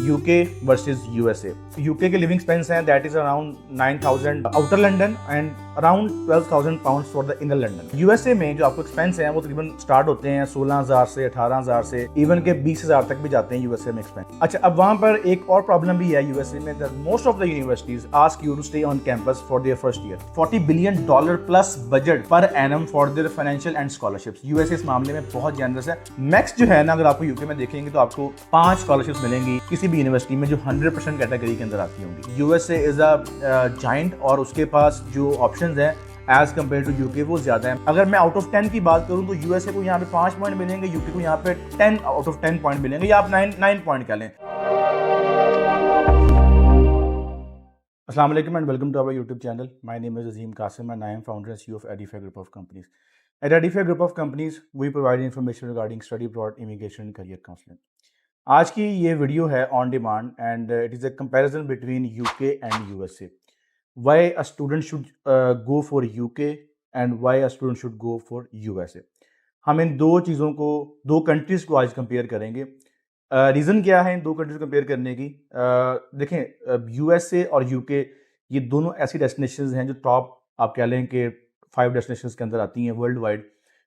UK versus USA. UK के living expense हैं that is around 9,000 outer London and around 12,000 pounds for the inner London. USA में जो आपको expense हैं वो तकरीबन स्टार्ट होते हैं 16,000 से 18,000 से इवन के 20,000 तक भी जाते हैं यूएसए में एक्सपेंस। अच्छा, अब वहां पर एक और प्रॉब्लम भी है यूएसए में that most of the universities ask you to stay on campus for their first year. $40 billion plus budget per annum for their financial and scholarships. USA इस मामले में बहुत जनरस है। मैक्स जो है ना, अगर आपको यूके में देखेंगे तो आपको 5 स्कॉलरशिप्स मिलेंगी किसी भी यूनिवर्सिटी में जो 100% कैटेगरी के अंदर आती होंगी। यूएसए इज अ जाइंट और उसके पास जो ऑप्शंस हैं एज कम्पेयर टू यूके वो ज्यादा है। अगर मैं आउट ऑफ 10 की बात करूं तो यूएसए को यहाँ पे 5 पॉइंट मिलेंगे, यूके को यहाँ पे 10 आउट ऑफ 10 पॉइंट मिलेंगे, या आप 9 पॉइंट कह लें। Assalamu alaikum and welcome to our YouTube channel. My name is Azim Qasim and I am founder and CEO of Edify Group of Companies. At Edify Group of Companies, we provide information regarding study abroad, immigration and career counseling. आज की ये video है on demand and it is a comparison between UK and USA. Why a student should go for UK and why a student should go for USA. हम इन दो चीज़ों को, दो countries को आज कंपेयर करेंगे। रीज़न क्या है इन दो कंट्रीज कंपेयर करने की? देखें, यूएसए और यूके ये दोनों ऐसी डेस्टिनेशंस हैं जो टॉप, आप कह लें कि 5 डेस्टिनेशंस के अंदर आती हैं world wide.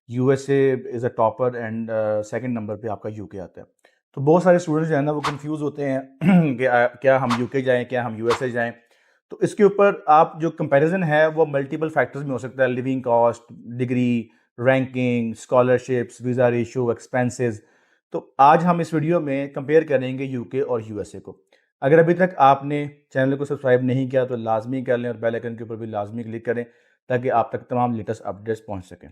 USA is a topper and second number पे आपका यूके आता है। तो बहुत सारे स्टूडेंट्स जो है ना वो कंफ्यूज होते हैं कि क्या हम यूके जाएं, क्या हम यूएसए जाएं। तो इसके ऊपर आप जो कंपैरिजन है वो मल्टीपल फैक्टर्स में हो सकता है, living cost, degree, ranking, scholarships, visa ratio, expenses. तो आज हम इस वीडियो में कंपेयर करेंगे यूके और यूएसए को। अगर अभी तक आपने चैनल को सब्सक्राइब नहीं किया तो लाजमी कर लें और बेल आइकन के ऊपर भी लाजमी क्लिक करें ताकि आप तक तमाम लेटेस्ट अपडेट्स पहुंच सकें।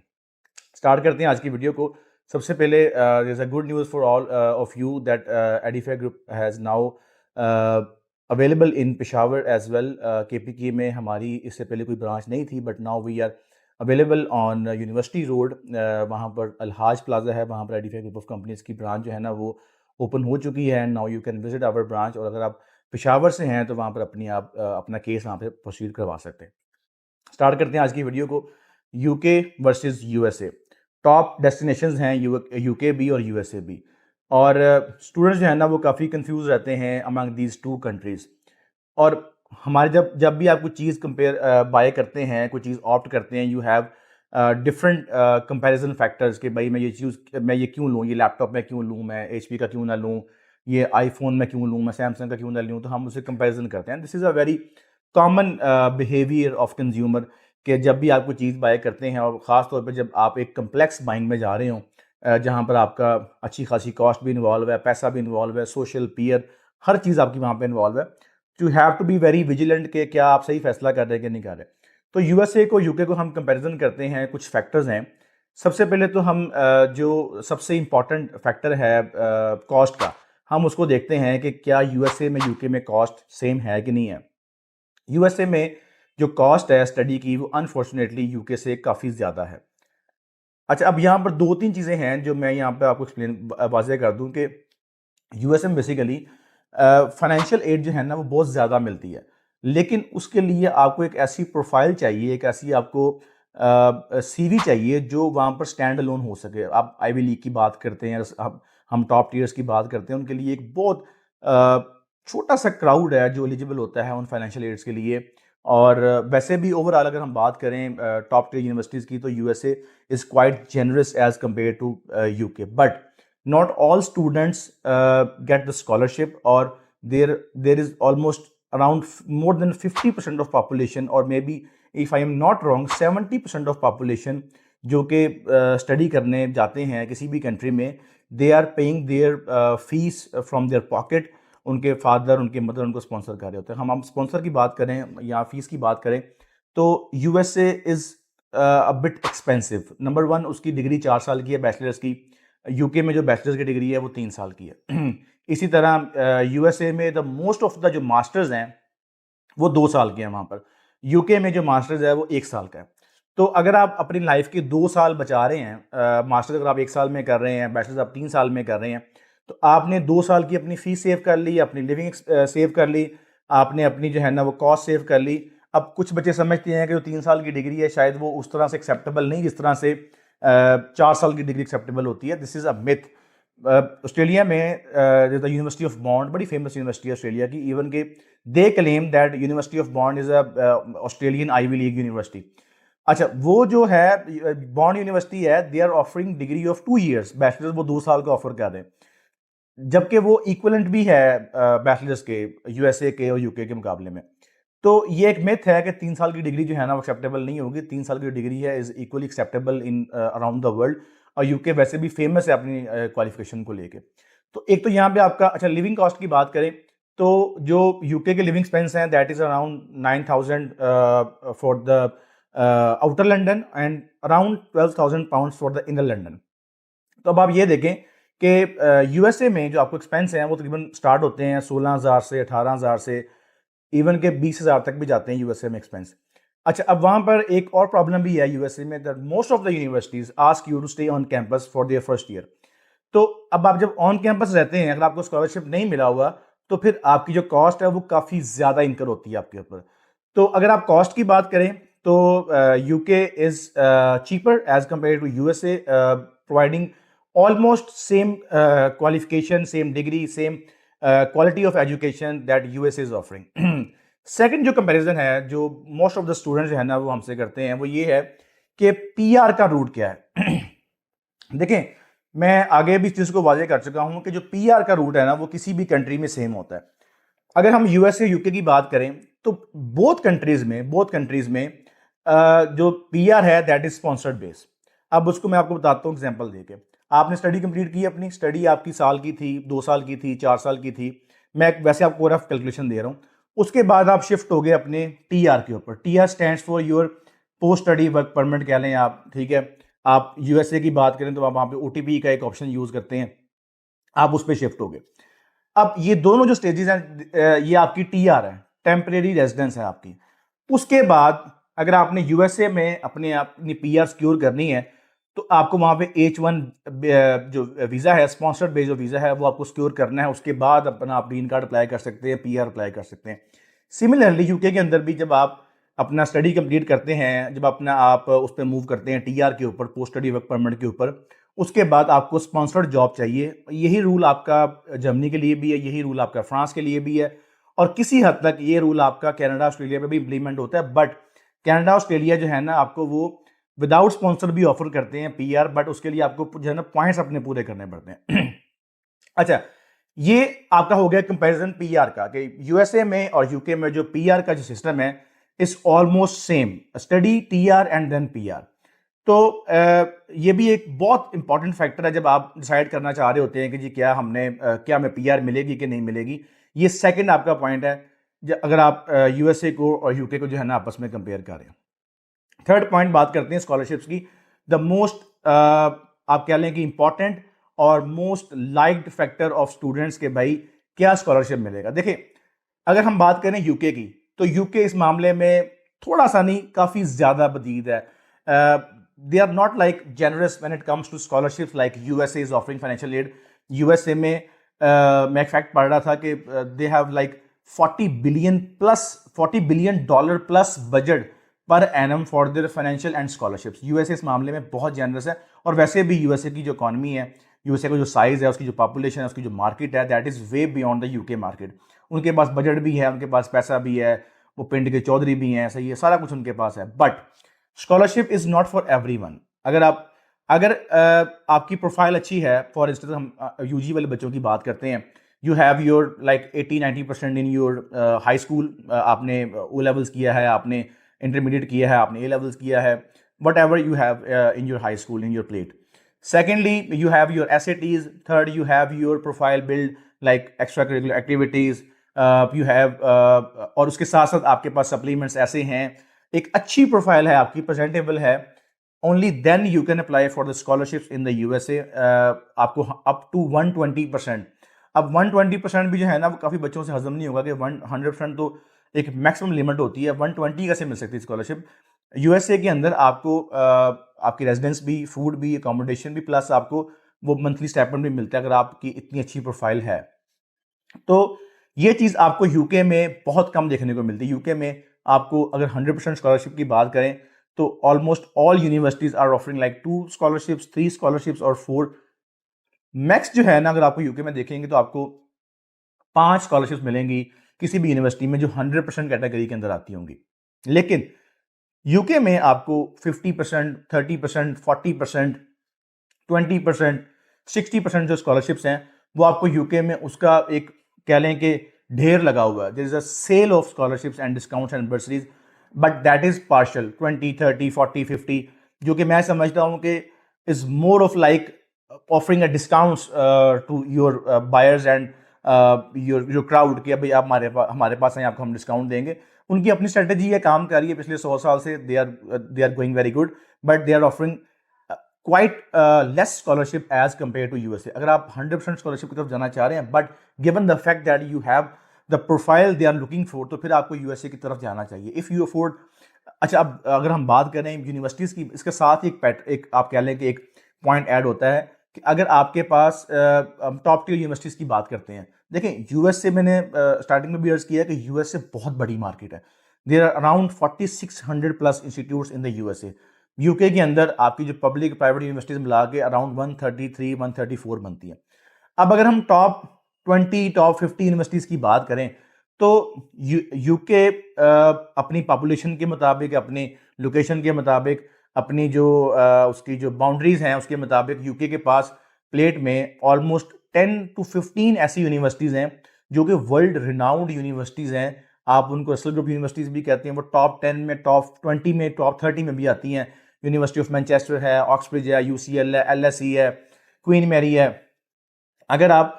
स्टार्ट करते हैं आज की वीडियो को। सबसे पहले there is a good news for all of you that Edify group has now available in Peshawar as well. KPK में हमारी इससे पहले कोई ब्रांच नहीं थी, but now we are available on university road. वहाँ पर अलहाज प्लाजा है, वहाँ पर एडिफाई ग्रुप ऑफ कंपनीज की ब्रांच जो है ना वो ओपन हो चुकी है and now you can visit our branch. और अगर आप पेशावर से हैं तो वहाँ पर अपना केस वहाँ पे प्रोसीड करवा सकते हैं। स्टार्ट करते हैं आज की वीडियो को। UK versus USA, top destinations हैं यूके भी और यूएसए भी। और स्टूडेंट्स जो है ना वो काफ़ी कंफ्यूज रहते हैं अमंग दीज टू कंट्रीज़। और हमारे जब भी आप कोई चीज़ कंपेयर बाय करते हैं, कोई चीज़ ऑप्ट करते हैं, you have different comparison factors कि भाई मैं ये क्यों लूँ, ये लैपटॉप मैं क्यों लूँ, मैं एचपी का क्यों ना लूँ, ये आईफोन मैं क्यों लूँ, मैं सैमसंग का क्यों ना लूँ। तो हम उसे कंपैरिजन करते हैं। This is a very common behaviour of consumer कि जब भी आप कोई चीज़ बाय करते हैं और ख़ास तौर पर जब आप एक कम्प्लेक्स बाइंग में जा रहे हो जहाँ पर आपका अच्छी खासी कॉस्ट भी इन्वॉल्व है, पैसा भी इन्वॉल्व है, सोशल पीयर हर चीज़ आपकी वहाँ पे इन्वॉल्व है। To have to be very vigilant के क्या आप सही फैसला कर रहे हैं कि नहीं कर रहे। तो यूएसए को यूके को हम कंपैरिजन करते हैं, कुछ फैक्टर्स हैं। सबसे पहले तो हम जो सबसे इम्पॉर्टेंट फैक्टर है कॉस्ट का, हम उसको देखते हैं कि क्या यूएसए में यूके में कॉस्ट सेम है कि नहीं है। यूएसए में जो कॉस्ट है स्टडी की वो अनफॉर्चुनेटली यूके से काफ़ी ज़्यादा है। अच्छा, अब यहाँ पर 2-3 चीज़ें हैं जो मैं यहाँ पे आपको एक्सप्लेन वाज़ेह कर दूँ कि यूएसए में बेसिकली फाइनेंशियल एड जो है ना वो बहुत ज़्यादा मिलती है, लेकिन उसके लिए आपको एक ऐसी प्रोफाइल चाहिए, एक ऐसी आपको सीवी चाहिए जो वहाँ पर स्टैंड अलोन हो सके। आप आईवी लीग की बात करते हैं, हम टॉप टियर्स की बात करते हैं, उनके लिए एक बहुत छोटा सा क्राउड है जो एलिजिबल होता है उन फाइनेंशियल एड्स के लिए। और वैसे भी ओवरऑल अगर हम बात करें टॉप टियर यूनिवर्सिटीज़ की तो USA is quite generous as compare to UK, but not all students get the scholarship, or there is almost around more than 50% of population, or maybe if I am not wrong 70% of population जो कि study करने जाते हैं किसी भी country में, they are paying their fees from their pocket. उनके father, उनके मदर उनको स्पॉन्सर कर रहे होते हैं। हम स्पॉन्सर की बात करें या फीस की बात करें तो USA is a bit expensive. Number 1, उसकी डिग्री 4 साल की है बैचलर्स की। यूके में जो बैचलर्स की डिग्री है वो 3 साल की है। इसी तरह यूएसए में द मोस्ट ऑफ द जो मास्टर्स हैं वो 2 साल के हैं वहाँ पर। यूके में जो मास्टर्स है वो 1 साल का है। तो अगर आप अपनी लाइफ के 2 साल बचा रहे हैं, मास्टर्स अगर आप 1 साल में कर रहे हैं, बैचलर्स आप 3 साल में कर रहे हैं, तो आपने 2 साल की अपनी फीस सेव कर ली, अपनी लिविंग सेव कर ली, आपने अपनी जो है ना वो कॉस्ट सेव कर ली। अब कुछ बच्चे समझते हैं कि जो 3 साल की डिग्री है शायद वो उस तरह से एक्सेप्टेबल नहीं जिस तरह से 4 साल की डिग्री एक्सेप्टेबल होती है। This is a myth. Australia में द यूनिवर्सिटी ऑफ बॉन्ड बड़ी फेमस यूनिवर्सिटी है ऑस्ट्रेलिया की, इवन के they claim that university of Bond is a Australian Ivy League university. अच्छा, वो जो है बॉन्ड यूनिवर्सिटी है, they are offering degree of 2 years, bachelors वो 2 साल का ऑफर कर रहे हैं, जबकि वो इक्वलेंट भी है बैचलर्स के यूएसए के और यूके के मुकाबले में। तो ये एक मिथ है कि 3 साल की डिग्री जो है ना वो एक्सेप्टेबल नहीं होगी। 3 साल की डिग्री है is equally acceptable in around the world, और यूके वैसे भी फेमस है अपनी क्वालिफिकेशन को लेके। तो एक तो यहाँ पे आपका, अच्छा लिविंग कॉस्ट की बात करें तो जो यूके के लिविंग एक्सपेंस हैं that is around 9,000 for the outer London and around 12,000 pound for the inner London. तो अब आप ये देखें कि यूएसए में जो आपको एक्सपेंस हैं वो तकरीबन स्टार्ट होते हैं 16,000 से, 18,000 से, इवन के 20,000 तक भी जाते हैं यूएसए में एक्सपेंस। अच्छा, अब वहाँ पर एक और प्रॉब्लम भी है यूएसए में, that most of the universities ask you to stay on campus for their first year. तो अब आप जब ऑन कैंपस रहते हैं, अगर आपको स्कॉलरशिप नहीं मिला हुआ, तो फिर आपकी जो कॉस्ट है वो काफ़ी ज़्यादा इंकर होती है आपके ऊपर। तो अगर आप कॉस्ट की बात करें तो UK is cheaper as compare to USA, providing almost same qualification, same degree, same quality of education that USA is offering. Second जो कंपैरिजन है जो मोस्ट ऑफ द स्टूडेंट्स जो है ना वो हमसे करते हैं, वो ये है कि पीआर का रूट क्या है। देखें, मैं आगे भी इस चीज़ को वाजे कर चुका हूं कि जो पीआर का रूट है ना वो किसी भी कंट्री में सेम होता है। अगर हम यूएसए यूके की बात करें तो बोथ कंट्रीज में जो पीआर है दैट इज स्पॉन्सर्ड बेस। अब उसको मैं आपको बताता हूँ एग्जांपल देके। आपने स्टडी कंप्लीट की, अपनी स्टडी आपकी साल की थी, 2 साल की थी, 4 साल की थी, मैं वैसे आपको रफ कैलकुलेशन दे रहा हूँ। उसके बाद आप शिफ्ट हो गए अपने टीआर के ऊपर। TR stands for your post study work permit कह लें आप, ठीक है। आप यूएसए की बात करें तो आप वहाँ पे ओटीपी का एक ऑप्शन यूज करते हैं, आप उस पर शिफ्ट हो गए। अब ये दोनों जो स्टेजेस हैं ये आपकी टीआर है, टेम्परेरी रेजिडेंस है आपकी। उसके बाद अगर आपने यूएसए में अपनी पीआर सिक्योर करनी है तो आपको वहां पे H1 जो वीजा है, स्पॉन्सर्ड बेस जो वीजा है, वो आपको सिक्योर करना है। उसके बाद अपना आप ग्रीन कार्ड अप्लाई कर सकते हैं, पीआर अप्लाई कर सकते हैं। सिमिलरली यूके के अंदर भी जब आप अपना स्टडी कंप्लीट करते हैं, जब अपना आप उस पर मूव करते हैं टीआर के ऊपर, पोस्ट स्टडी वर्क परमिट के ऊपर, उसके बाद आपको स्पॉन्सर्ड जॉब चाहिए। यही रूल आपका जर्मनी के लिए भी है, यही रूल आपका फ्रांस के लिए भी है, और किसी हद तक ये रूल आपका कनाडा ऑस्ट्रेलिया में भी इंप्लीमेंट होता है। बट कनाडा ऑस्ट्रेलिया जो है ना आपको वो विदाउट स्पॉन्सर भी ऑफर करते हैं पीआर, बट उसके लिए आपको जो है ना पॉइंट्स अपने पूरे करने पड़ते हैं। अच्छा, ये आपका हो गया कंपैरिजन पीआर का, कि यूएसए में और यूके में जो पीआर का जो सिस्टम है is almost same, study TR and then PR. तो ये भी एक बहुत इंपॉर्टेंट फैक्टर है जब आप डिसाइड करना चाह रहे होते हैं कि जी क्या हमें पीआर मिलेगी कि नहीं मिलेगी। ये सेकंड आपका पॉइंट है अगर आप यूएसए को और यूके को जो है ना आपस में कंपेयर कर रहे हैं। थर्ड पॉइंट बात करते हैं स्कॉलरशिप्स की। द मोस्ट आप कह लें कि इंपॉर्टेंट और most liked factor of students के भाई क्या स्कॉलरशिप मिलेगा। देखिए, अगर हम बात करें यूके की तो यूके इस मामले में थोड़ा सा नहीं, काफ़ी ज़्यादा बदीद है। They are not like generous when it comes to scholarships like USA is offering financial aid. USA में मैं एक फैक्ट पढ़ रहा था कि they have like 40 billion dollar plus budget per annum for their financial and scholarships. USA इस मामले में बहुत जेनरस है, और वैसे भी यूएसए की जो इकॉनमी है, यूएसए का जो साइज है, उसकी जो पॉपुलेशन है, उसकी जो मार्केट है, that is way beyond the UK market. उनके पास बजट भी है, उनके पास पैसा भी है, वो पिंड के चौधरी भी हैं, सही है, सारा कुछ उनके पास है। But scholarship is not for everyone. अगर आपकी प्रोफाइल अच्छी है, फॉर इंस्टेंस हम यूजी वाले बच्चों की बात करते हैं, you have your like 80-90% in your high school, आपने ओ लेवल्स किया है, आपने इंटरमीडिएट किया है, आपने ए लेवल्स किया है, what ever you have in your high school, in your plate. Secondly, you have your SATs. Third, you have your profile build like extracurricular activities. You have और उसके साथ साथ आपके पास सप्लीमेंट्स ऐसे हैं, एक अच्छी प्रोफाइल है आपकी, प्रेजेंटेबल है। Only then you can apply for the scholarships in the USA. आपको अप टू 120%। अब 120% भी जो है ना वो काफ़ी बच्चों से हजम नहीं होगा कि 100% तो एक मैक्सिमम लिमिट होती है, 120 कैसे मिल सकती है स्कॉलरशिप। यूएसए के अंदर आपको आपकी रेजिडेंस भी, फूड भी, अकोमोडेशन भी, प्लस आपको वो मंथली स्टाइपेंड भी मिलता है अगर आपकी इतनी अच्छी प्रोफाइल है। तो ये चीज़ आपको यूके में बहुत कम देखने को मिलती है। यूके में आपको अगर 100% स्कॉलरशिप की बात करें तो almost all universities are offering like 2 scholarships, 3 scholarships और 4 मैक्स जो है ना, अगर आपको यूके में देखेंगे तो आपको 5 स्कॉलरशिप्स मिलेंगी किसी भी यूनिवर्सिटी में जो 100% कैटेगरी के अंदर आती होंगी। लेकिन यूके में आपको 50%, 30%, 40%, 20%, 60% जो स्कॉलरशिप्स हैं वो आपको यूके में उसका एक कह लें कि ढेर लगा हुआ है। There is a sale of scholarships and discounts and bursaries, but that is partial, 20, 30, 40, 50, जो कि मैं समझता हूँ कि is more of like offering a discounts to your buyers and your crowd कि अभी आप हमारे पास हैं, आपको हम डिस्काउंट देंगे। उनकी अपनी स्ट्रेटेजी है, काम कर रही है पिछले 100 साल से, they are going very good, but they are offering quite less scholarship as compare to USA. अगर आप 100% स्कॉलरशिप की तरफ जाना चाह रहे हैं, but given the fact that you have the profile they are looking for, तो फिर आपको यूएसए की तरफ जाना चाहिए इफ यू अफोर्ड। अच्छा, अब अगर हम बात करें यूनिवर्सिटीज़ की, इसके साथ ही एक आप कह लें कि एक पॉइंट ऐड होता है कि अगर आपके पास टॉप टियर यूनिवर्सिटीज़ की बात करते हैं, देखें यूएसए, मैंने स्टार्टिंग में भी अर्ज किया कि यूएसए बहुत बड़ी मार्केट है। There are around 4600 plus institutes in the USA. UK के अंदर आपकी जो पब्लिक प्राइवेट यूनिवर्सिटीज़ मिला के अराउंड 133, 134 बनती हैं। अब अगर हम टॉप 20, टॉप 50 यूनिवर्सिटीज़ की बात करें तो यूके अपनी पॉपुलेशन के मुताबिक, अपनी लोकेशन के मुताबिक, अपनी जो उसकी जो बाउंड्रीज हैं उसके मुताबिक यूके के पास प्लेट में ऑलमोस्ट 10 to 15 ऐसी यूनिवर्सिटीज़ हैं जो कि वर्ल्ड रिनाउंड यूनिवर्सिटीज़ हैं। आप उनको रसल ग्रुप यूनिवर्सिटीज़ भी कहते हैं। वो टॉप 10 में, टॉप 20 में, टॉप 30 में भी आती हैं। यूनिवर्सिटी ऑफ मैनचेस्टर है, ऑक्सब्रिज है, यूसीएल है, एलएसई है, क्वीन मैरी है। अगर आप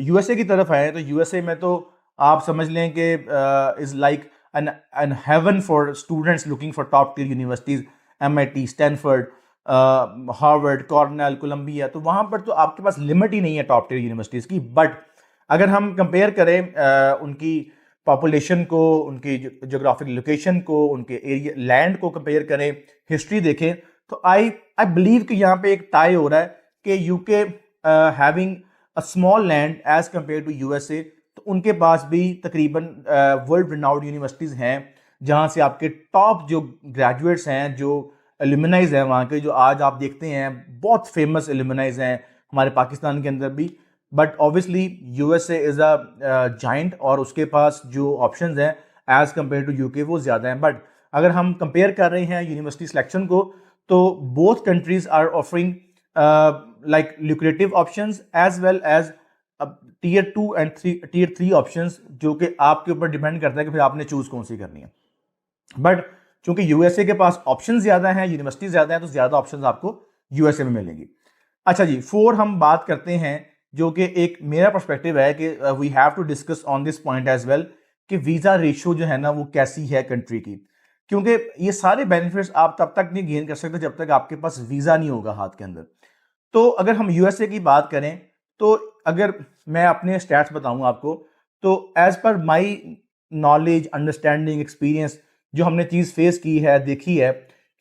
यूएसए की तरफ आए तो यूएसए में तो आप समझ लें कि is like an haven for students looking for top tier universities, MIT, Stanford, Harvard, Cornell, Columbia. तो वहाँ पर तो आपके पास लिमिट ही नहीं है टॉप टियर यूनिवर्सिटीज़ की। बट अगर हम कंपेयर करें उनकी पॉपुलेशन को, उनकी जोग्राफिक लोकेशन को, उनके एरिया लैंड को कंपेयर करें, हिस्ट्री देखें, तो आई बिलीव कि यहाँ पे एक टाई हो रहा है कि UK having a small land as compare to USA, तो उनके पास भी तकरीबन वर्ल्ड रिनाउंड यूनिवर्सिटीज़ हैं जहाँ से आपके टॉप जो ग्रेजुएट्स हैं, जो एलुमनाइज हैं वहाँ के, जो आज आप देखते हैं बहुत फेमस एलुमनाइज हैं हमारे पाकिस्तान के अंदर भी। But obviously USA is a giant और उसके पास जो ऑप्शंस हैं एज कंपेयर टू यूके वो ज़्यादा हैं। बट अगर हम कंपेयर कर रहे हैं यूनिवर्सिटी सिलेक्शन को, तो both countries are offering like lucrative options as well as tier 2 and tier 3 options, जो कि आपके ऊपर डिपेंड करता है कि फिर आपने चूज कौन सी करनी है। बट चूंकि यूएसए के पास ऑप्शन ज्यादा हैं, यूनिवर्सिटी ज्यादा है, तो ज्यादा ऑप्शंस आपको यूएसए में मिलेंगी। अच्छा जी, 4 हम बात करते हैं जो कि एक मेरा पर्सपेक्टिव है कि we have to discuss on this point as well कि वीजा रेशियो जो है ना वो कैसी है कंट्री की। क्योंकि ये सारे बेनिफिट्स आप तब तक नहीं गेन कर सकते जब तक आपके पास वीजा नहीं होगा हाथ के अंदर। तो अगर हम यूएसए की बात करें, तो अगर मैं अपने स्टैट्स बताऊं आपको, तो as per my knowledge, understanding, experience, जो हमने चीज़ फेस की है, देखी है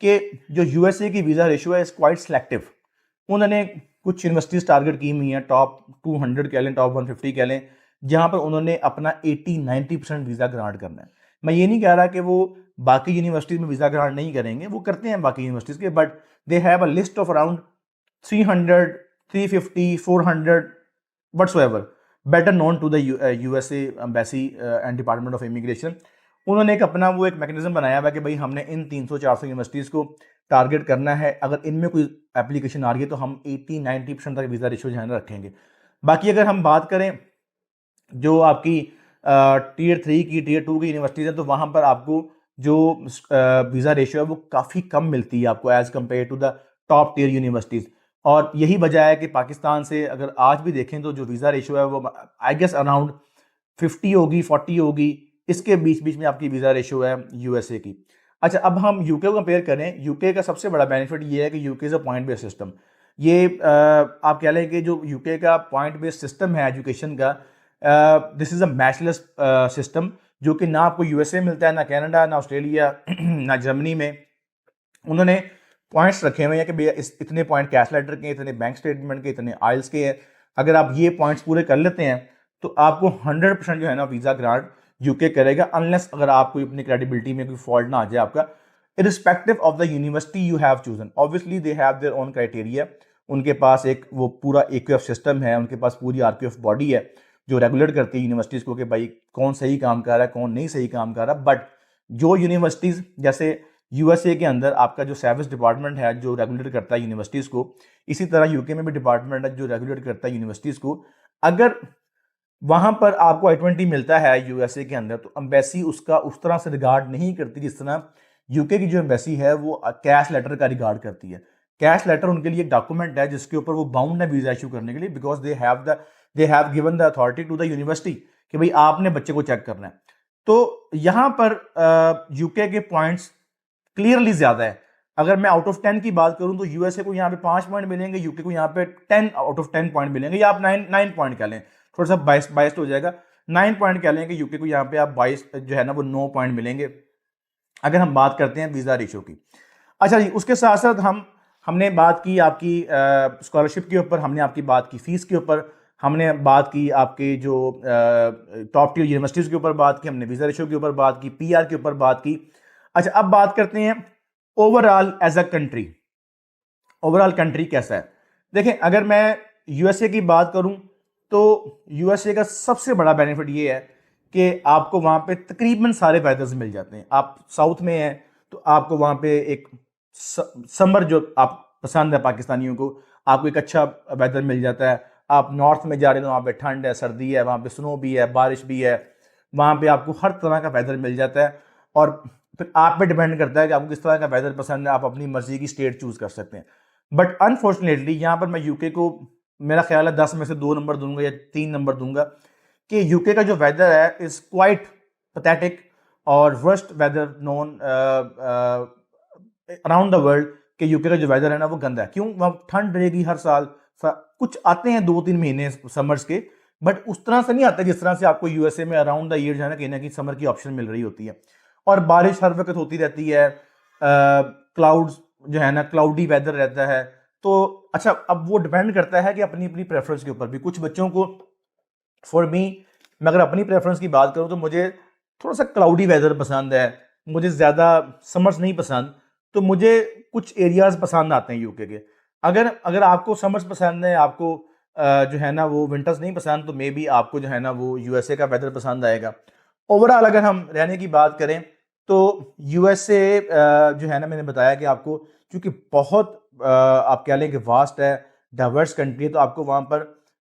कि जो यूएसए की वीज़ा रेशियो है इज़ क्वाइट सिलेक्टिव। उन्होंने कुछ यूनिवर्सिटीज़ टारगेट की हुई हैं, टॉप 200 कह लें, टॉप 150 कह लें, जहाँ पर उन्होंने अपना 80-90% वीज़ा ग्रांट करना है। मैं ये नहीं कह रहा कि वो बाकी यूनिवर्सिटीज़ में वीज़ा ग्रांट नहीं करेंगे, वो करते हैं बाकी यूनिवर्सिटीज़ के, but they have a list of around 300, 350, 400 whatsoever, better known to the USA Embassy and Department of Immigration। उन्होंने एक अपना वो एक मैकेनिज्म बनाया हुआ है कि भाई हमने इन 300-400 यूनिवर्सिटीज़ को टारगेट करना है। अगर इनमें कोई एप्लीकेशन आ रही है तो हम 80-90% तक वीज़ा रेशियो ध्यान रखेंगे। बाकी अगर हम बात करें जो आपकी टीयर 3 की, टीयर 2 की यूनिवर्सिटीज़ हैं, तो वहाँ पर आपको जो वीज़ा रेशियो है वो काफ़ी कम मिलती है आपको as compare to the top tier universities. और यही वजह है कि पाकिस्तान से अगर आज भी देखें तो जो वीज़ा रेशियो है वो आई गेस अराउंड 50 होगी, 40 होगी, इसके बीच बीच में आपकी वीज़ा रेशियो है यूएसए की। अच्छा, अब हम यूके को कंपेयर करें। यूके का सबसे बड़ा बेनिफिट ये है कि UK is a point based system. ये आप कह लें कि जो यूके का पॉइंट बेस्ड सिस्टम है एजुकेशन का, this is a matchless system, जो कि ना आपको यूएसए मिलता है, ना कनाडा, ना ऑस्ट्रेलिया, ना जर्मनी में। उन्होंने पॉइंट्स रखे हुए हैं कि भैया इतने पॉइंट कैश लेटर के, इतने बैंक स्टेटमेंट के, इतने आइल्स के हैं। अगर आप ये पॉइंट्स पूरे कर लेते हैं तो आपको 100% जो है ना वीज़ा ग्रांट यूके करेगा, अनलेस अगर आप कोई अपनी क्रेडिबिलिटी में कोई फॉल्ट ना आ जाए आपका, irrespective of the university you have chosen. Obviously they have their own criteria. उनके पास एक वो पूरा AQF सिस्टम है, उनके पास पूरी RQF बॉडी है जो रेगुलेट करती है यूनिवर्सिटीज़ को कि भाई कौन सही काम कर रहा है, कौन नहीं सही काम कर रहा। बट जो यूनिवर्सिटीज़ जैसे USA के अंदर आपका जो सर्विस डिपार्टमेंट है जो रेगुलेट करता है यूनिवर्सिटीज़ को, इसी तरह UK में भी डिपार्टमेंट है जो रेगुलेट करता है यूनिवर्सिटीज़ को। अगर वहां पर आपको I-20 मिलता है USA के अंदर, तो एम्बेसी उसका उस तरह से रिगार्ड नहीं करती जिस तरह UK की जो एम्बेसी है वो कैश लेटर का रिगार्ड करती है। कैश लेटर उनके लिए एक डॉक्यूमेंट है जिसके ऊपर वो बाउंड है वीजा इशू करने के लिए, because they have given the authority to the university कि भाई आपने बच्चे को चेक करना है। तो यहां पर यूके के पॉइंट्स क्लियरली ज्यादा है। अगर मैं आउट ऑफ 10 की बात करूं तो यूएसए को यहाँ पे 5 पॉइंट मिलेंगे, यूके को यहाँ पे 10 आउट ऑफ 10 पॉइंट मिलेंगे, या आप 9 पॉइंट कह लें, थोड़ा सा बाइस्ड हो जाएगा। 9 पॉइंट कह लेंगे यूके को, यहाँ पे आप 22 जो है ना वो 9 पॉइंट मिलेंगे अगर हम बात करते हैं वीजा रेशो की। अच्छा जी, उसके साथ साथ हमने बात की आपकी स्कॉलरशिप के ऊपर, हमने आपकी बात की फीस के ऊपर, हमने बात की आपके जो टॉप टियर यूनिवर्सिटीज़ के ऊपर बात की, हमने वीज़ा रेशो के ऊपर बात की, PR के ऊपर बात की। अच्छा, अब बात करते हैं overall as a country. Overall country कैसा है? देखें, अगर मैं USA की बात करूं तो USA का सबसे बड़ा बेनिफिट ये है कि आपको वहाँ पे तकरीबन सारे वेदर्स मिल जाते हैं। आप साउथ में हैं तो आपको वहाँ पे एक समर जो आप पसंद है पाकिस्तानियों को, आपको एक अच्छा वेदर मिल जाता है। आप नॉर्थ में जा रहे हो, वहाँ पे ठंड है, सर्दी है, वहाँ पे स्नो भी है, बारिश भी है, वहाँ पे आपको हर तरह का वेदर मिल जाता है। और फिर आप पे डिपेंड करता है कि आपको किस तरह का वेदर पसंद है, आप अपनी मर्जी की स्टेट चूज कर सकते हैं। बट अनफॉर्चुनेटली यहाँ पर मैं यूके को मेरा ख्याल है 10 में से 2 नंबर दूंगा या 3 नंबर दूंगा कि यूके का जो वेदर है इज क्वाइट पथेटिक और worst weather known around the world. कि यूके का जो वेदर है ना वो गंदा है। क्यों? वहाँ ठंड रहेगी हर साल, कुछ आते हैं 2-3 महीने समर्स के, बट उस तरह से नहीं आते जिस तरह से आपको USA में अराउंड द ईयर जो है ना कहीं ना कहीं समर की ऑप्शन मिल रही होती है। और बारिश हर वक्त होती रहती है, क्लाउड्स जो है ना क्लाउडी वेदर रहता है। तो अच्छा, अब वो डिपेंड करता है कि अपनी अपनी प्रेफरेंस के ऊपर भी। कुछ बच्चों को, फॉर मी, मैं अगर अपनी प्रेफरेंस की बात करूं तो मुझे थोड़ा सा क्लाउडी वेदर पसंद है, मुझे ज़्यादा समर्स नहीं पसंद, तो मुझे कुछ एरियाज पसंद आते हैं यूके के। अगर आपको समर्स पसंद है, आपको जो है ना वो विंटर्स नहीं पसंद, तो मे बी आपको जो है ना वो USA का वेदर पसंद आएगा। ओवरऑल अगर हम रहने की बात करें तो USA जो है ना, मैंने बताया कि आपको क्योंकि बहुत आप कह लें कि वास्ट है, डाइवर्स कंट्री है, तो आपको वहाँ पर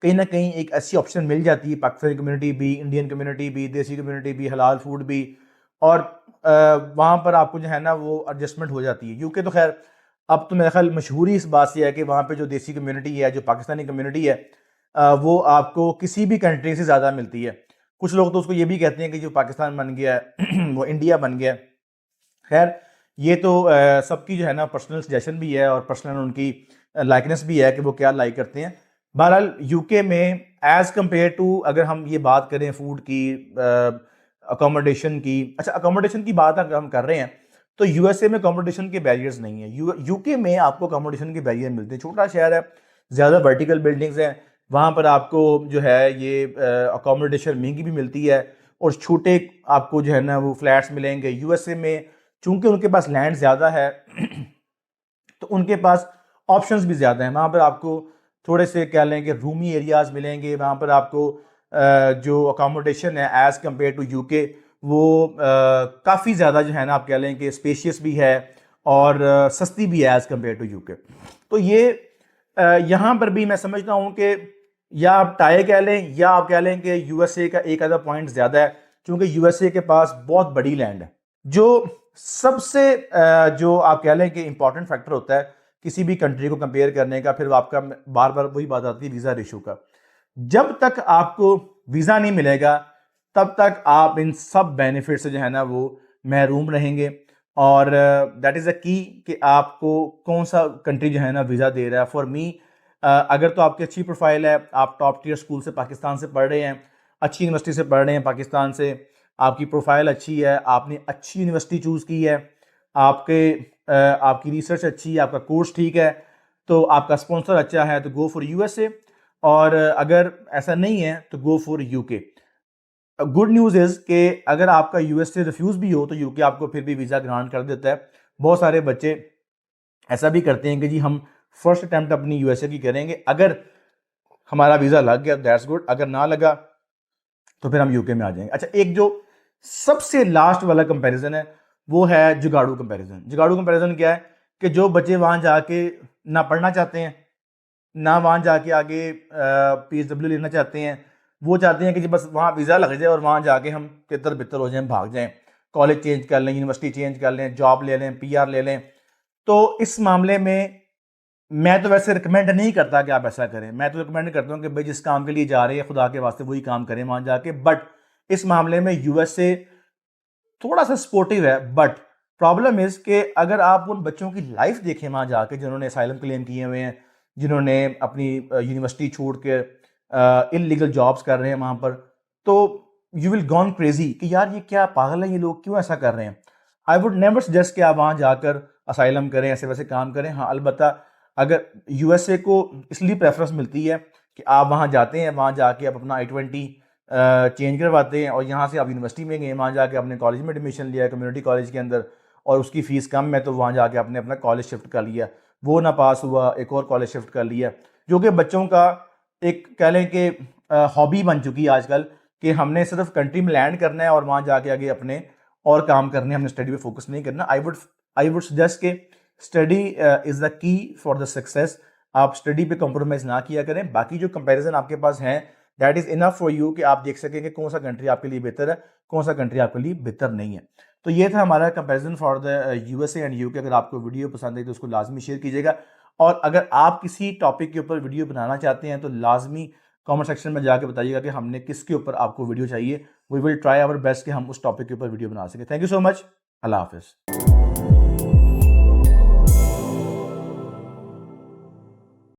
कहीं ना कहीं एक ऐसी ऑप्शन मिल जाती है, पाकिस्तानी कम्युनिटी भी, इंडियन कम्युनिटी भी, देसी कम्युनिटी भी, हलाल फूड भी, और वहाँ पर आपको जो है ना वो एडजस्टमेंट हो जाती है। यूके तो खैर अब तो मेरा ख्याल मशहूरी इस बात से है कि वहाँ पे जो देसी कम्युनिटी है, जो पाकिस्तानी कम्युनिटी है, वो आपको किसी भी कंट्री से ज़्यादा मिलती है। कुछ लोग तो उसको ये भी कहते हैं कि जो पाकिस्तान बन गया है वो इंडिया बन गया है। खैर, ये तो सबकी जो है ना पर्सनल सजेशन भी है और पर्सनल उनकी लाइकनेस भी है कि वो क्या लाइक करते हैं। बहरहाल यूके में एज़ कम्पेयर टू, अगर हम ये बात करें फूड की, अकोमोडेशन की, अच्छा अकोमोडेशन की बात अगर हम कर रहे हैं तो USA में अकोमोडेशन के बैरियर्स नहीं है। यूके में आपको अकोमोडेशन के बैरियर मिलते हैं। छोटा शहर है, ज़्यादा वर्टिकल बिल्डिंग्स हैं, वहाँ पर आपको जो है ये अकोमोडेशन महंगी भी मिलती है और छोटे आपको जो है ना वो फ्लैट्स मिलेंगे। USA में चूंकि उनके पास लैंड ज़्यादा है तो उनके पास ऑप्शंस भी ज़्यादा हैं। वहाँ पर आपको थोड़े से कह लें कि रूमी एरियाज मिलेंगे, वहाँ पर आपको जो अकोमोडेशन है एज़ कम्पेयर टू यूके वो काफ़ी ज़्यादा जो है ना आप कह लें कि स्पेशियस भी है और सस्ती भी है एज़ कम्पेयर टू यूके। तो ये यहाँ पर भी मैं समझता हूँ कि या आप टाई कह लें या आप कह लें कि USA का एक आधा पॉइंट ज़्यादा है, क्योंकि USA के पास बहुत बड़ी लैंड है। जो सबसे जो आप कह लें कि इंपॉर्टेंट फैक्टर होता है किसी भी कंट्री को कंपेयर करने का, फिर आपका बार बार वही बात आती है वीज़ा रेशो का। जब तक आपको वीज़ा नहीं मिलेगा तब तक आप इन सब बेनिफिट से जो है ना वो महरूम रहेंगे। और दैट इज़ अ की कि आपको कौन सा कंट्री जो है ना वीज़ा दे रहा है। फॉर मी, अगर तो आपकी अच्छी प्रोफाइल है, आप टॉप टियर स्कूल से पाकिस्तान से पढ़ रहे हैं, अच्छी यूनिवर्सिटी से पढ़ रहे हैं पाकिस्तान से, आपकी प्रोफाइल अच्छी है, आपने अच्छी यूनिवर्सिटी चूज़ की है, आपकी रिसर्च अच्छी है, आपका कोर्स ठीक है, तो आपका स्पॉन्सर अच्छा है, तो गो फॉर USA। और अगर ऐसा नहीं है तो go for UK। Good news is कि अगर आपका US से रिफ्यूज़ भी हो तो UK आपको फिर भी वीज़ा ग्रांट कर देता है। बहुत सारे बच्चे ऐसा भी करते हैं कि जी हम फर्स्ट अटैम्प्ट अपनी यूएसए की करेंगे। अगर हमारा वीज़ा लग गया दैट्स गुड, अगर ना लगा तो फिर हम यूके में आ जाएंगे। अच्छा, एक जो सबसे लास्ट वाला कंपैरिजन है वो है जुगाड़ू कंपैरिजन। जुगाड़ू कंपैरिजन क्या है कि जो बच्चे वहाँ जाके ना पढ़ना चाहते हैं, ना वहाँ जाके आगे PSW लेना चाहते हैं, वो चाहते हैं कि जी बस वहाँ वीज़ा लग जाए और वहाँ जाके हम तितर बितर हो जाएं, भाग जाएं, कॉलेज चेंज कर लें, यूनिवर्सिटी चेंज कर लें, जॉब ले लें, PR ले लें। तो इस मामले में मैं तो वैसे रिकमेंड नहीं करता कि आप ऐसा करें। मैं तो रिकमेंड करता हूँ कि भाई जिस काम के लिए जा रहे हैं खुदा के वास्ते वही काम करें वहाँ जाके। बट इस मामले में यूएसए थोड़ा सा सपोर्टिव है, बट प्रॉब्लम इज कि अगर आप उन बच्चों की लाइफ देखें वहाँ जाके जिन्होंने असाइलम क्लेम किए हुए हैं, जिन्होंने अपनी यूनिवर्सिटी छोड़ के इलीगल जॉब्स कर रहे हैं वहाँ पर, तो यू विल गॉन क्रेजी कि यार ये क्या पागल है, ये लोग क्यों ऐसा कर रहे हैं। आई वुड नेवर सजेस्ट कि आप वहाँ जाकर असाइलम करें, ऐसे वैसे काम करें। हाँ अलबत्ता अगर यूएसए को इसलिए प्रेफरेंस मिलती है कि आप वहाँ जाते हैं, वहाँ जाके आप अपना I-20 चेंज करवाते हैं और यहाँ से आप यूनिवर्सिटी में गए, वहाँ जाके अपने कॉलेज में एडमिशन लिया कम्युनिटी कॉलेज के अंदर, और उसकी फ़ीस कम है तो वहाँ जाके आपने अपना कॉलेज शिफ्ट कर लिया, वो ना पास हुआ एक और कॉलेज शिफ्ट कर लिया, जो कि बच्चों का एक कह लें कि हॉबी बन चुकी है आजकल कि हमने सिर्फ कंट्री में लैंड करना है और वहाँ जाके आगे अपने और काम करने, हमने स्टडी पे फोकस नहीं करना। आई वुड सजेस्ट कि study is the key for the success. आप स्टडी पे कॉम्प्रोमाइज़ ना किया करें। बाकी जो कंपैरिजन आपके पास हैं that is enough for you कि आप देख सकें कि कौन सा कंट्री आपके लिए बेहतर है, कौन सा कंट्री आपके लिए बेहतर नहीं है। तो ये था हमारा comparison for the USA and UK. अगर आपको वीडियो पसंद आई तो उसको लाजमी शेयर कीजिएगा, और अगर आप किसी टॉपिक के ऊपर वीडियो बनाना चाहते हैं तो लाजमी कमेंट सेक्शन में जाके बताइएगा कि हमने किसके ऊपर आपको वीडियो चाहिए। We will try our best कि हम उस टॉपिक के ऊपर वीडियो बना सकें। Thank you so much. अल्लाह हाफिज़।